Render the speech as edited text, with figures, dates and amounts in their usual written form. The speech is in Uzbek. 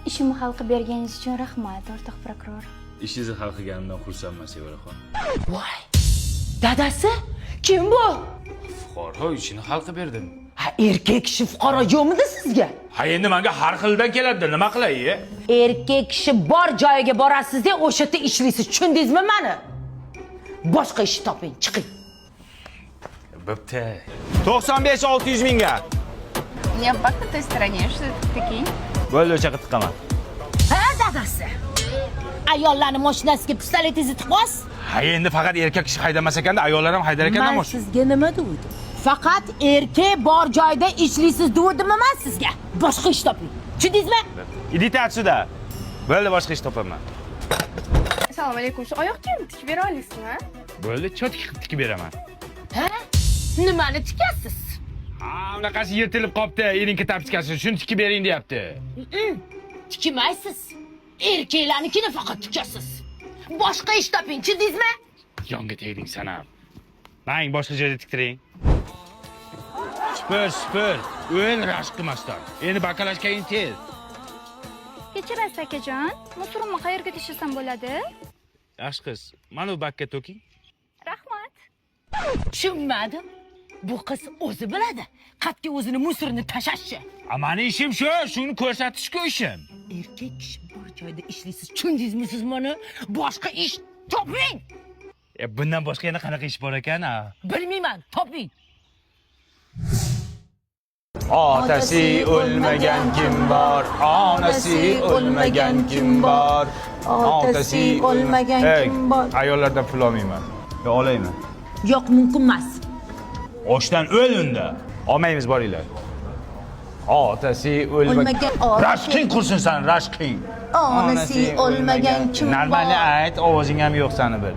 ishimni hal qilib berganingiz uchun rahmat, o'rtoq prokuror. Ishingizni hal qilganimdan xursandman, Sevaraxon. Voy. Dadasi? Kim bu? Fuqaro ishini hal qilib berdim. Ha, erkak kishi fuqaro yo'qmidi sizga? Ha, endi menga har xildan keladi, nima qilay? Erkak kishi bor joyiga borasiz-da, o'sha yerda ishlaysiz. Tushundingizmi meni? Boshqa ish toping, chiqing. Bo'pti. 95-600 mingga. Не в той стороне, что такие? Bo'ldi, o'sha qilib tiqaman. Ha, dadasi. Ayollarning mashinasiga pistoletingizni tiqasiz? Ha, endi faqat erkak kishi haydamas ekanda, ayollar ham haydar ekanda Men sizga nima dedim? Faqat erkak bor joyda ishlaysiz dedim men sizga. Boshqa ish toping. Tushundingizmi? Idita atsuda. Bo'ldi, boshqa ish topaman. Assalomu alaykum. Shu oyoq kiyimni tikib bera olasizmi? Bo'ldi, cho'tki qilib tikib beraman. Ha? Nimani tikasiz? Ha, unaqasi yirtilib qopti, erinki tapchikasi. Shuni tikib bering deyapti. Tikmaysiz. Erkaklarnikini faqat tikasiz. Boshqa ish toping, tushundingizmi? Yonga tegding sen ham. Mang, boshqa joyda tiktiring. Spur. O'yin rashk qilmasdan. Endi bakalashga tez. Kechirasiz akajon. Musurimni qayerga tashlasam bo'ladi? Yaxshi qiz, mana bu bakka to'king. Rahmat. Tushunmadim. Bu qiz o'zi biladi. Qatga o'zini musorni tashashchi. Mani ishim shu, shuni ko'rsatishga ishim. Erkak kishi bor joyda ishlaysiz. Tushundingizmi siz meni? Boshqa ish toping. Bundan boshqa yana qanaqa ish bor ekan? Bilmayman, toping. Otasi o'lmagan kim bor? Onasi o'lmagan kim bor? Otasi o'lmagan kim bor? Ayollardan pul olmayman. Yo, olaymi? Yo'q, mumkin emas. Ochdan o'l unda. Olmaymiz, boringlar. Otasi o'lmagan. Rashqing qursin sen, rashqing. Onasi o'lmagan kim bor? Normalni ayt, ovozing ham yo'q seni bil.